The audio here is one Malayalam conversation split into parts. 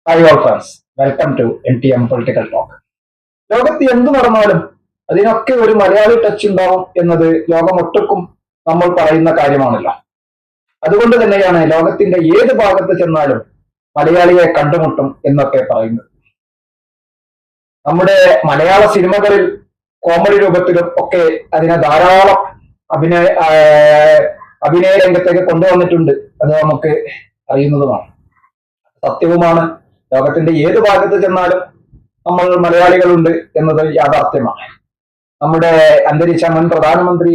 Hi all friends, welcome to NTM political talk. ലോകത്ത് എന്ത് നടന്നാലും അതിനൊക്കെ ഒരു മലയാളി ടച്ച് ഉണ്ടാവും എന്നത് ലോകമൊട്ടുക്കും നമ്മൾ പറയുന്ന കാര്യമാണല്ലോ. അതുകൊണ്ട് തന്നെയാണ് ലോകത്തിന്റെ ഏത് ഭാഗത്ത് ചെന്നാലും മലയാളിയെ കണ്ടുമുട്ടും എന്നൊക്കെ പറയുന്നത്. നമ്മുടെ മലയാള സിനിമകളിൽ കോമഡി രൂപത്തിലും ഒക്കെ അതിനെ ധാരാളം അഭിനയ രംഗത്തേക്ക് കൊണ്ടുവന്നിട്ടുണ്ട്. അത് നമുക്ക് അറിയുന്നതുമാണ്, സത്യവുമാണ്. ലോകത്തിന്റെ ഏത് ഭാഗത്ത് ചെന്നാലും നമ്മൾ മലയാളികളുണ്ട് എന്നത് യാഥാർത്ഥ്യമാണ്. നമ്മുടെ അന്തരിച്ച മുൻ പ്രധാനമന്ത്രി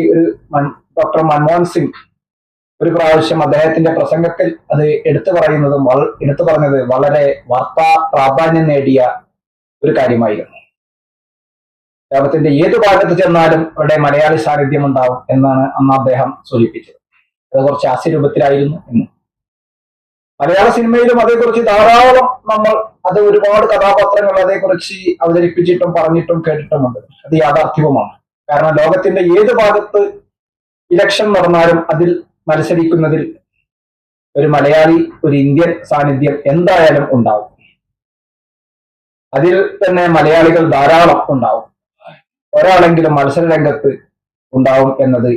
ഡോക്ടർ മൻമോഹൻ സിംഗ് ഒരു പ്രാവശ്യം അദ്ദേഹത്തിന്റെ പ്രസംഗത്തിൽ അത് എടുത്തു പറഞ്ഞത് വളരെ വാർത്താ പ്രാധാന്യം നേടിയ ഒരു കാര്യമായിരുന്നു. ലോകത്തിന്റെ ഏത് ഭാഗത്ത് ചെന്നാലും അവിടെ മലയാളി സാന്നിധ്യം ഉണ്ടാവും എന്നാണ് അന്ന് അദ്ദേഹം സൂചിപ്പിച്ചത്. അത് കുറച്ച് ഹാസ്യരൂപത്തിലായിരുന്നു എന്ന്. മലയാള സിനിമയിലും അതേക്കുറിച്ച് ധാരാളം അത് ഒരുപാട് കഥാപാത്രങ്ങൾ അതേക്കുറിച്ച് അവതരിപ്പിച്ചിട്ടും പറഞ്ഞിട്ടും കേട്ടിട്ടുമുണ്ട്. അത് യാഥാർത്ഥ്യവുമാണ്. കാരണം ലോകത്തിന്റെ ഏത് ഭാഗത്ത് ഇലക്ഷൻ നടന്നാലും അതിൽ മത്സരിക്കുന്നതിൽ ഒരു മലയാളി, ഒരു ഇന്ത്യൻ സാന്നിധ്യം എന്തായാലും ഉണ്ടാവും. അതിൽ തന്നെ മലയാളികൾ ധാരാളം ഉണ്ടാവും. ഒരാളെങ്കിലും മത്സര രംഗത്ത് ഉണ്ടാവും എന്നത്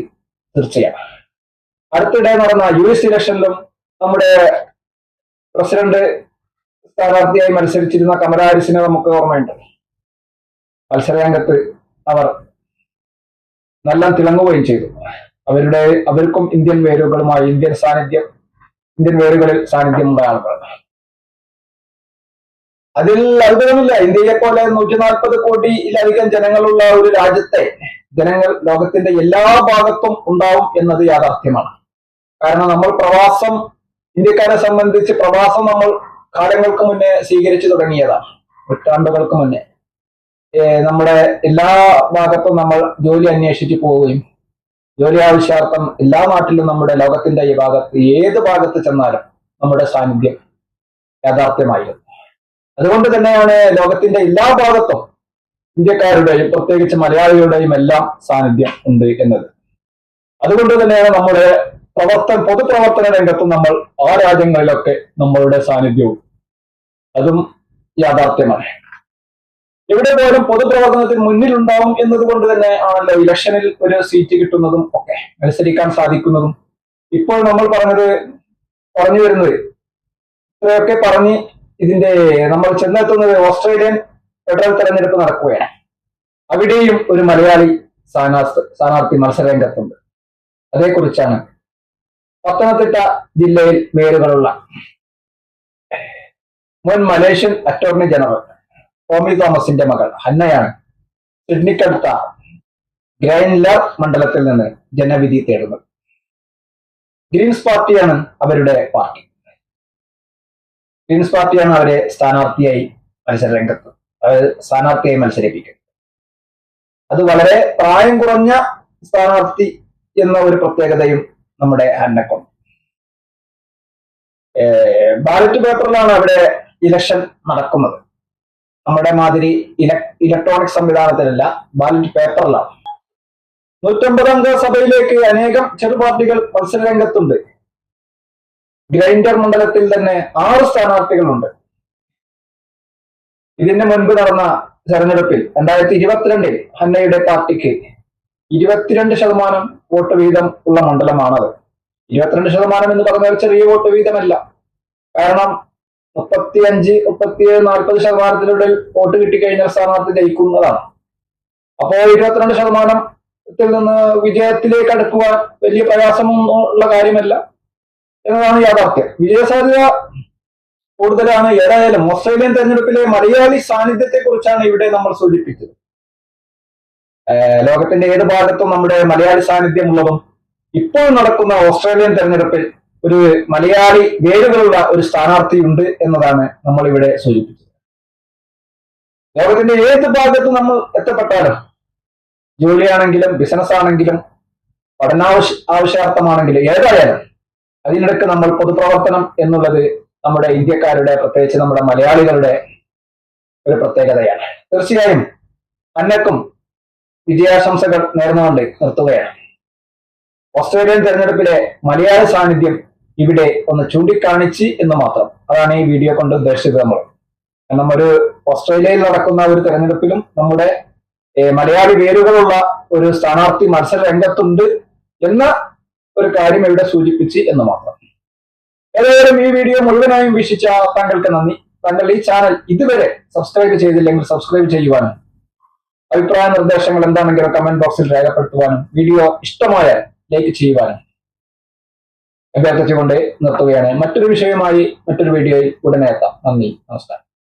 തീർച്ചയാണ്. അടുത്തിടെ നടന്ന US ഇലക്ഷനിലും നമ്മുടെ പ്രസിഡന്റ് സ്ഥാനാർത്ഥിയായി മത്സരിച്ചിരുന്ന കമലാ ഹാരിസിനെ നമുക്ക് ഓർമ്മയുണ്ട്. മത്സരരംഗത്ത് അവർ നല്ല തിളങ്ങുകയും ചെയ്തു. അവർക്കും ഇന്ത്യൻ വേരുകളിൽ സാന്നിധ്യമുള്ള ആളുകൾ. അതിൽ അത്ഭുതമില്ല. ഇന്ത്യയെ പോലെ 140 കോടിയിലധികം ജനങ്ങളുള്ള ഒരു രാജ്യത്തെ ജനങ്ങൾ ലോകത്തിന്റെ എല്ലാ ഭാഗത്തും ഉണ്ടാവും എന്നത് യാഥാർത്ഥ്യമാണ്. കാരണം ഇന്ത്യക്കാരെ സംബന്ധിച്ച് പ്രവാസം നമ്മൾ കാലങ്ങൾക്ക് മുന്നേ സ്വീകരിച്ചു തുടങ്ങിയതാണ്. നൂറ്റാണ്ടുകൾക്ക് മുന്നേ നമ്മുടെ എല്ലാ ഭാഗത്തും നമ്മൾ ജോലി അന്വേഷിച്ച് പോവുകയും ജോലി ആവശ്യാർത്ഥം എല്ലാ നാട്ടിലും നമ്മുടെ ലോകത്തിന്റെ ഈ ഭാഗത്ത് ഏത് ഭാഗത്ത് ചെന്നാലും നമ്മുടെ സാന്നിധ്യം യാഥാർത്ഥ്യമായിരുന്നു. അതുകൊണ്ട് തന്നെയാണ് ലോകത്തിന്റെ എല്ലാ ഭാഗത്തും ഇന്ത്യക്കാരുടെയും പ്രത്യേകിച്ച് മലയാളികളുടെയും എല്ലാം സാന്നിധ്യം ഉണ്ട് എന്നത്. അതുകൊണ്ട് തന്നെയാണ് നമ്മുടെ പൊതുപ്രവർത്തന രംഗത്തും നമ്മൾ ആ രാജ്യങ്ങളിലൊക്കെ നമ്മളുടെ സാന്നിധ്യവും അതും യാഥാർത്ഥ്യമാണ്. എവിടെ പോലും പൊതുപ്രവർത്തനത്തിന് മുന്നിലുണ്ടാവും എന്നതുകൊണ്ട് തന്നെ ആണല്ലോ ഇലക്ഷനിൽ ഒരു സീറ്റ് കിട്ടുന്നതും ഒക്കെ മത്സരിക്കാൻ സാധിക്കുന്നതും. ഇപ്പോൾ നമ്മൾ പറഞ്ഞു വരുന്നത് ഇത്രയൊക്കെ പറഞ്ഞ് നമ്മൾ ചെന്നെത്തുന്നത് ഓസ്ട്രേലിയൻ ഫെഡറൽ തെരഞ്ഞെടുപ്പ് നടക്കുകയാണ്. അവിടെയും ഒരു മലയാളി സ്ഥാനാർത്ഥി മത്സരരംഗത്തുണ്ട്. അതേക്കുറിച്ചാണ് പത്തനംതിട്ട ജില്ലയിൽ വേരുകളുള്ള മുൻ മലേഷ്യൻ അറ്റോർണി ജനറൽ ടോമി തോമസിന്റെ മകൾ ഹന്നയാണ് സിഡ്നിക്കടുത്ത ഗ്രൈൻലർ മണ്ഡലത്തിൽ നിന്ന് ജനവിധി തേടുന്നത്. ഗ്രീൻസ് പാർട്ടിയാണ് അവരുടെ പാർട്ടി. ഗ്രീൻസ് പാർട്ടിയാണ് അവരെ സ്ഥാനാർത്ഥിയായി മത്സരിപ്പിക്കുന്നത്. അത് വളരെ പ്രായം കുറഞ്ഞ സ്ഥാനാർത്ഥി എന്ന ഒരു പ്രത്യേകതയും നമ്മുടെ ഹന്നക്കുണ്ട്. ബാലറ്റ് പേപ്പറിലാണ് അവിടെ ഇലക്ഷൻ നടക്കുന്നത്. നമ്മുടെ മാതിരി ഇലക്ട്രോണിക് സംവിധാനത്തിലല്ല, ബാലറ്റ് പേപ്പറിലാണ്. 150 അംഗ സഭയിലേക്ക് അനേകം ചെറുപാർട്ടികൾ മത്സരരംഗത്തുണ്ട്. ഗ്രൈൻഡർ മണ്ഡലത്തിൽ തന്നെ 6 സ്ഥാനാർത്ഥികളുണ്ട്. ഇതിന് മുൻപ് നടന്ന തെരഞ്ഞെടുപ്പിൽ 2022 ഹന്നയുടെ പാർട്ടിക്ക് 22% വോട്ട് വീതം ഉള്ള മണ്ഡലമാണത്. 22% എന്ന് പറഞ്ഞാൽ ചെറിയ വോട്ട് വീതമല്ല. കാരണം 35, 37, 40% വോട്ട് കിട്ടിക്കഴിഞ്ഞാൽ സ്ഥാനാർത്ഥി ജയിക്കുന്നതാണ്. അപ്പോ 22% നിന്ന് വിജയത്തിലേക്ക് അടുക്കുവാൻ വലിയ പ്രയാസമൊന്നും ഉള്ള കാര്യമല്ല എന്നതാണ് യാഥാർത്ഥ്യം. വിജയസാധ്യത കൂടുതലാണ്. ഏതായാലും ഓസ്ട്രേലിയൻ തെരഞ്ഞെടുപ്പിലെ മലയാളി സാന്നിധ്യത്തെ കുറിച്ചാണ് ഇവിടെ നമ്മൾ സൂചിപ്പിച്ചത്. ലോകത്തിന്റെ ഏത് ഭാഗത്തും നമ്മുടെ മലയാളി സാന്നിധ്യമുള്ളതും ഇപ്പോൾ നടക്കുന്ന ഓസ്ട്രേലിയൻ തെരഞ്ഞെടുപ്പിൽ ഒരു മലയാളി വേരുകളുള്ള ഒരു സ്ഥാനാർത്ഥി ഉണ്ട് എന്നതാണ് നമ്മൾ ഇവിടെ സൂചിപ്പിച്ചത്. ലോകത്തിന്റെ ഏത് ഭാഗത്തും നമ്മൾ എത്തപ്പെട്ടാലും, ജോലിയാണെങ്കിലും ബിസിനസ് ആണെങ്കിലും പഠനാവശ്യാർത്ഥമാണെങ്കിലും ഏതായാലും അതിനിടയ്ക്ക് നമ്മൾ പൊതുപ്രവർത്തനം എന്നുള്ളത് നമ്മുടെ ഇന്ത്യക്കാരുടെ, പ്രത്യേകിച്ച് നമ്മുടെ മലയാളികളുടെ ഒരു പ്രത്യേകതയാണ്. തീർച്ചയായും അന്നക്കും വിജയാശംസകൾ നേർന്നുകൊണ്ട് നിർത്തുകയാണ്. ഓസ്ട്രേലിയൻ തെരഞ്ഞെടുപ്പിലെ മലയാള സാന്നിധ്യം ഇവിടെ ഒന്ന് ചൂണ്ടിക്കാണിച്ച് എന്ന് മാത്രം. അതാണ് ഈ വീഡിയോ കൊണ്ട് ഉദ്ദേശിച്ചത് നമ്മൾ. കാരണം ഒരു ഓസ്ട്രേലിയയിൽ നടക്കുന്ന ഒരു തെരഞ്ഞെടുപ്പിലും നമ്മുടെ മലയാളി പേരുകളുള്ള ഒരു സ്ഥാനാർത്ഥി മത്സര രംഗത്തുണ്ട് എന്ന ഒരു കാര്യം ഇവിടെ സൂചിപ്പിച്ച് എന്ന് മാത്രം. ഏതായാലും ഈ വീഡിയോ മുഴുവനായും വീക്ഷിച്ച താങ്കൾക്ക് നന്ദി. താങ്കൾ ഈ ചാനൽ ഇതുവരെ സബ്സ്ക്രൈബ് ചെയ്തില്ലെങ്കിൽ സബ്സ്ക്രൈബ് ചെയ്യുവാനും അഭിപ്രായ നിർദ്ദേശങ്ങൾ എന്താണെങ്കിലും കമന്റ് ബോക്സിൽ രേഖപ്പെടുത്തുവാനും വീഡിയോ ഇഷ്ടമായാൽ ലൈക്ക് ചെയ്യുവാനും അഭ്യർത്ഥിച്ചുകൊണ്ട് നിർത്തുകയാണ്. മറ്റൊരു വിഷയവുമായി മറ്റൊരു വീഡിയോയിൽ ഉടനെ എത്താം. നന്ദി, നമസ്കാരം.